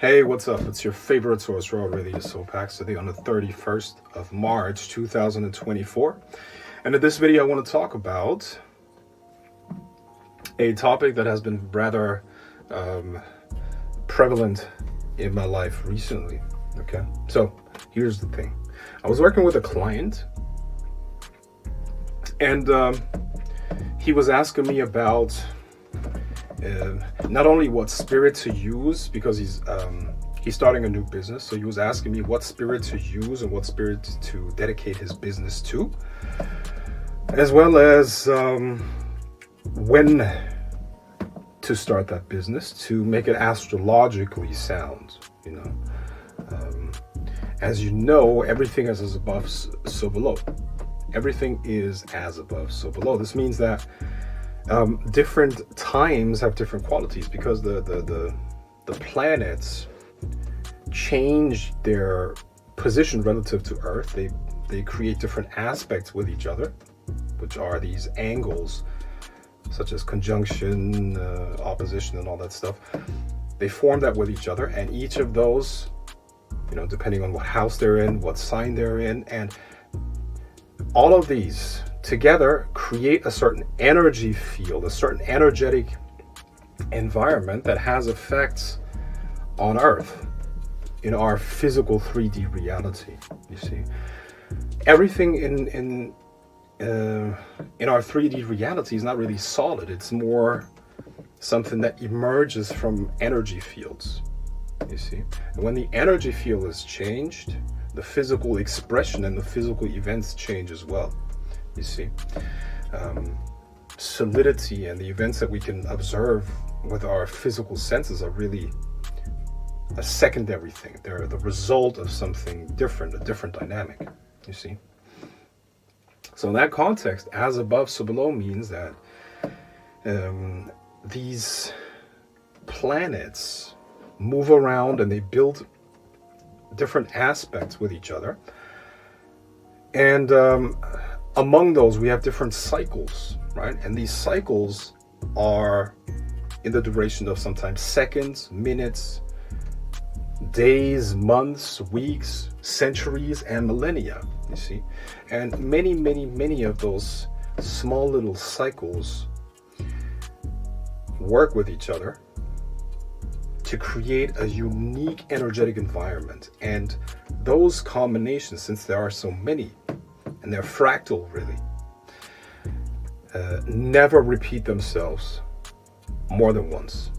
Hey, what's up? It's your favorite source, Raw Radio Soul Packs, today on the 31st of March 2024. And in this video, I want to talk about a topic that has been rather prevalent in my life recently. Okay, so here's the thing. I was working with a client, and he was asking me about not only what spirit to use, because he's starting a new business. So he was asking me what spirit to use and what spirit to dedicate his business to, as well as when to start that business to make it astrologically sound. As you know, everything is as above, so below. Everything is as above, so below. This means that different times have different qualities, because the planets change their position relative to Earth. They create different aspects with each other, which are these angles, such as conjunction, opposition, and all that stuff. They form that with each other, and each of those, depending on what house they're in, what sign they're in, and all of these together create a certain energy field, a certain energetic environment that has effects on Earth in our physical 3D reality. You see, everything in our 3D reality is not really solid. It's more something that emerges from energy fields. You see, and when the energy field is changed, the physical expression and the physical events change as well. You see, solidity and the events that we can observe with our physical senses are really a secondary thing. They're the result of something different, a different dynamic. You see, so in that context, as above, so below means that these planets move around and they build different aspects with each other, and among those we have different cycles, right? And these cycles are in the duration of sometimes seconds, minutes, days, months, weeks, centuries, and millennia. You see, and many of those small little cycles work with each other to create a unique energetic environment. And those combinations, since there are so many and they're fractal really, never repeat themselves more than once.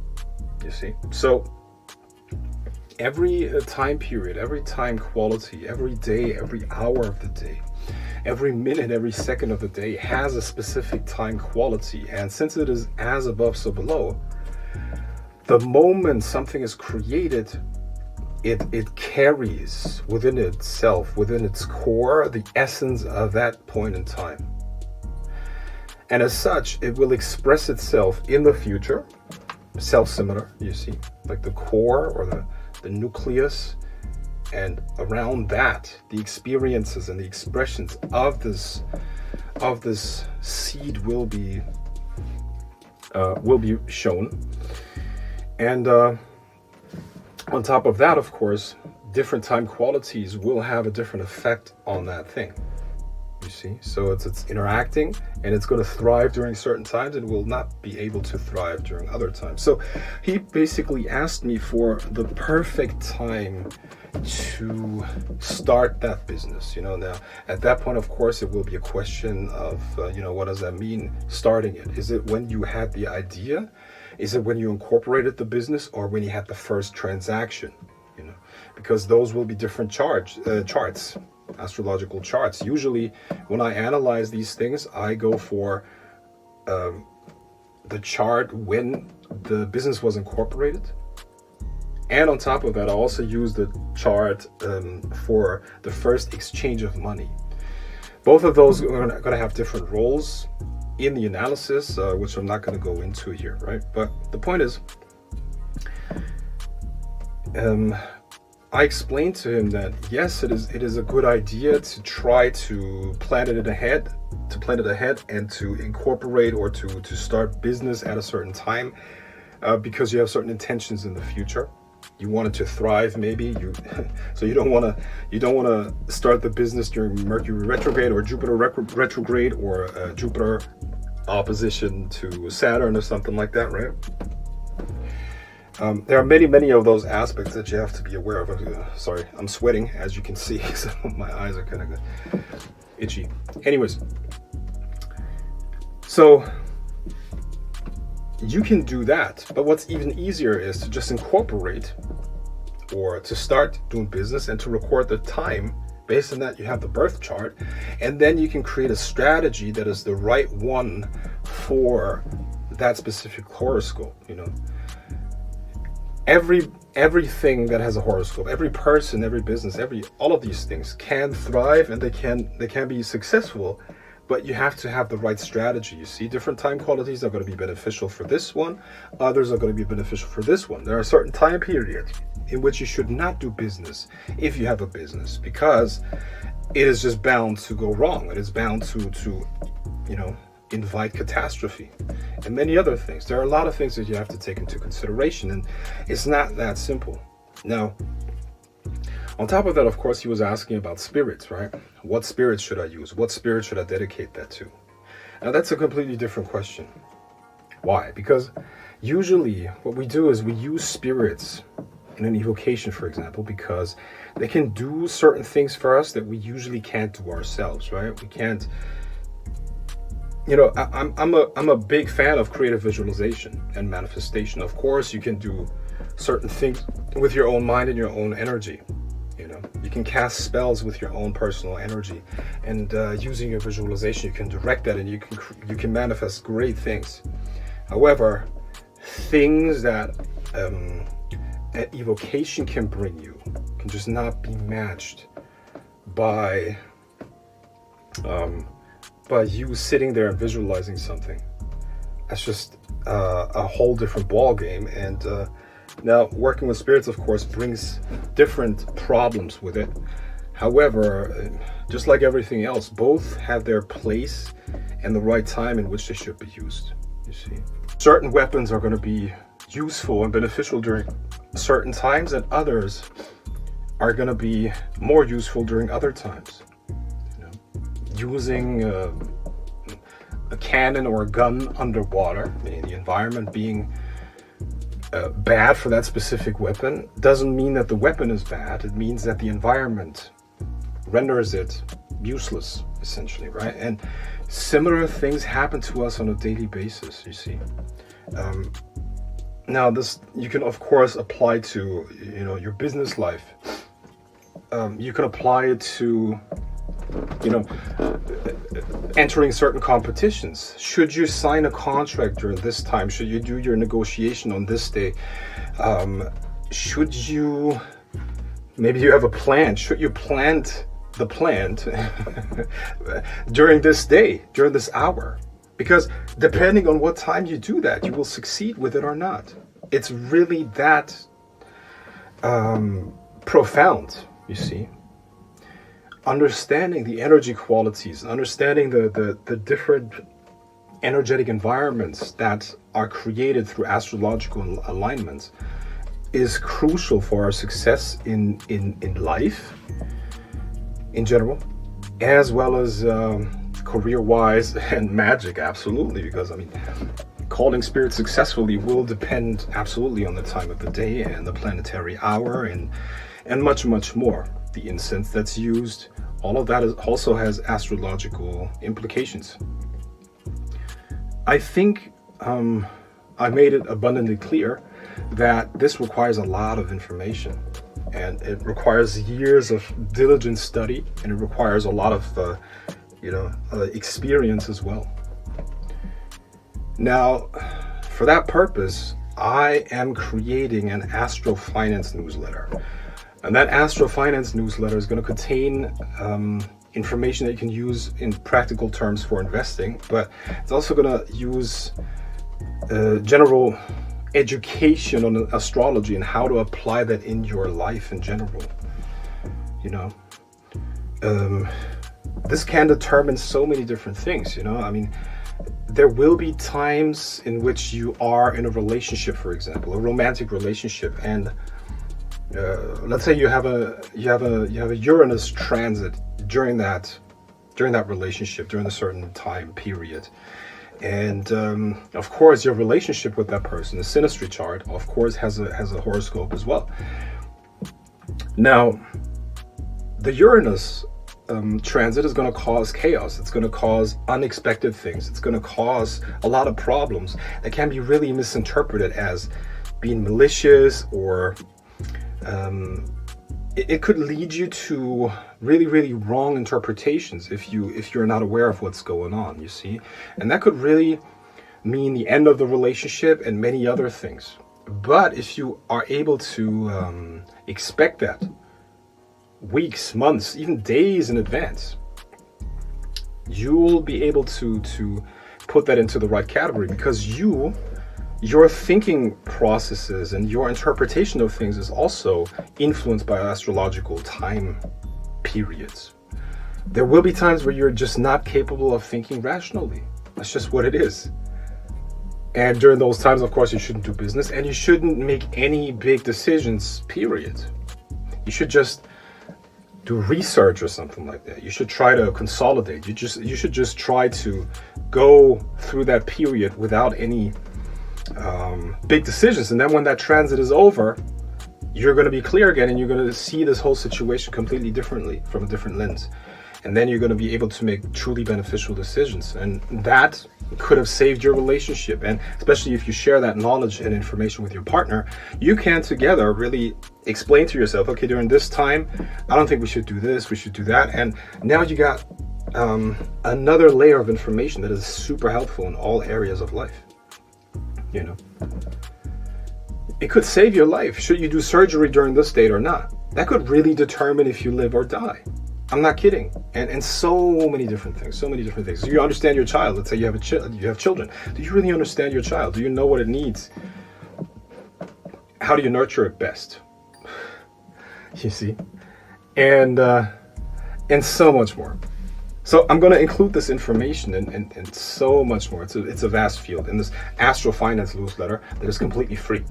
You see, so every time period, every time quality, every day, every hour of the day, every minute, every second of the day has a specific time quality. And since it is as above, so below, the moment something is created, it carries within itself, within its core, the essence of that point in time. And as such, it will express itself in the future, self-similar, you see, like the core or the nucleus, and around that, the experiences and the expressions of this seed will be shown. And on top of that, of course, different time qualities will have a different effect on that thing. You see, so it's interacting, and it's going to thrive during certain times and will not be able to thrive during other times. So he basically asked me for the perfect time to start that business. Now at that point, of course, it will be a question of what does that mean, starting it? Is it when you had the idea? Is it when you incorporated the business, or when you had the first transaction? Because those will be different charts, astrological charts. Usually when I analyze these things, I go for the chart when the business was incorporated, and on top of that I also use the chart for the first exchange of money. Both of those are going to have different roles in the analysis, which I'm not going to go into here, right? But the point is, I explained to him that yes, it is a good idea to try to plan it ahead, and to incorporate or to start business at a certain time, because you have certain intentions in the future. You want it to thrive, maybe. So you don't want to start the business during Mercury retrograde or Jupiter retrograde or Jupiter opposition to Saturn or something like that, right? There are many of those aspects that you have to be aware of. Sorry, I'm sweating, as you can see, so my eyes are kind of itchy. Anyways, so you can do that, but what's even easier is to just incorporate or to start doing business and to record the time. Based on that, you have the birth chart, and then you can create a strategy that is the right one for that specific horoscope. Everything that has a horoscope, every person, every business, all of these things can thrive, and they can be successful, but you have to have the right strategy. You see, different time qualities are going to be beneficial for this one, others are going to be beneficial for this one. There are certain time periods in which you should not do business if you have a business, because it is just bound to go wrong. It is bound to invite catastrophe and many other things. There are a lot of things that you have to take into consideration, and it's not that simple. Now, on top of that, of course, he was asking about spirits, right? What spirits should I use? What spirit should I dedicate that to? Now, that's a completely different question. Why? Because usually what we do is we use spirits in an evocation, for example, because they can do certain things for us that we usually can't do ourselves, right? We can't. I'm a big fan of creative visualization and manifestation. Of course, you can do certain things with your own mind and your own energy. You can cast spells with your own personal energy, and using your visualization, you can direct that, and you can manifest great things. However, things that an evocation can bring you can just not be matched by you sitting there and visualizing something. That's just a whole different ball game. And now, working with spirits, of course, brings different problems with it. However, just like everything else, both have their place and the right time in which they should be used. You see, certain weapons are going to be useful and beneficial during certain times, and others are going to be more useful during other times. Using a cannon or a gun underwater, meaning the environment being bad for that specific weapon, doesn't mean that the weapon is bad. It means that the environment renders it useless, essentially, right? And similar things happen to us on a daily basis, you see. Now, this you can, of course, apply to your business life. You can apply it to entering certain competitions. Should you sign a contract during this time? Should you do your negotiation on this day? Should you, maybe you have a plan. Should you plant the plant during this day, during this hour? Because depending on what time you do that, you will succeed with it or not. It's really that profound, you see. Understanding the energy qualities, understanding the different energetic environments that are created through astrological alignments is crucial for our success in life in general, as well as career-wise and magic, absolutely. Because calling spirits successfully will depend absolutely on the time of the day and the planetary hour and much more. The incense that's used, all of that also has astrological implications. I think I made it abundantly clear that this requires a lot of information, and it requires years of diligent study, and it requires a lot of experience as well. Now, for that purpose, I am creating an Astro Finance newsletter. And that Astro Finance newsletter is going to contain information that you can use in practical terms for investing, but it's also going to use general education on astrology and how to apply that in your life in general. This can determine so many different things. There will be times in which you are in a relationship, for example, a romantic relationship, and let's say you have a Uranus transit during that relationship, during a certain time period. And of course, your relationship with that person, the synastry chart, of course, has a horoscope as well. Now, the Uranus transit is going to cause chaos. It's going to cause unexpected things. It's going to cause a lot of problems that can be really misinterpreted as being malicious, or it could lead you to really, really wrong interpretations if you're not aware of what's going on, you see. And that could really mean the end of the relationship and many other things. But if you are able to expect that weeks, months, even days in advance, you'll be able to put that into the right category, because your thinking processes and your interpretation of things is also influenced by astrological time periods. There will be times where you're just not capable of thinking rationally. That's just what it is. And during those times, of course, you shouldn't do business, and you shouldn't make any big decisions, period. You should just do research or something like that. You should try to consolidate. You should just try to go through that period without any big decisions. And then when that transit is over, you're going to be clear again, and you're going to see this whole situation completely differently, from a different lens. And then you're going to be able to make truly beneficial decisions. And that could have saved your relationship. And especially if you share that knowledge and information with your partner, you can together really explain to yourself, okay, during this time, I don't think we should do this, we should do that. And now you got another layer of information that is super helpful in all areas of life. You know, it could save your life. Should you do surgery during this date or not? That could really determine if you live or die. I'm not kidding. And so many different things. Do you understand your child? Let's say you have children. Do you really understand your child? Do you know what it needs? How do you nurture it best? You see, and so much more. So I'm going to include this information and so much more. It's a vast field in this Astro Finance newsletter that is completely free.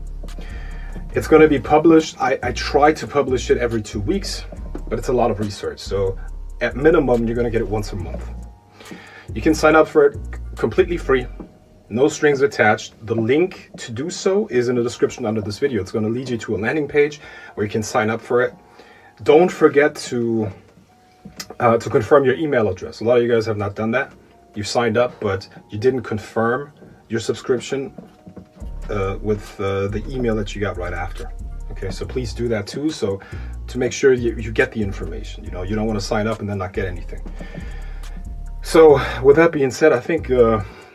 It's going to be published. I try to publish it every 2 weeks, but it's a lot of research. So at minimum, you're going to get it once a month. You can sign up for it completely free, no strings attached. The link to do so is in the description under this video. It's going to lead you to a landing page where you can sign up for it. Don't forget to confirm your email address. A lot of you guys have not done that. You signed up, but you didn't confirm your subscription with the email that you got right after. Okay, so please do that too. So to make sure you get the information, you know, you don't want to sign up and then not get anything. So with that being said, I think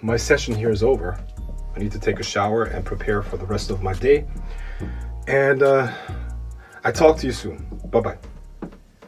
my session here is over. I need to take a shower and prepare for the rest of my day. And I talk to you soon. Bye-bye.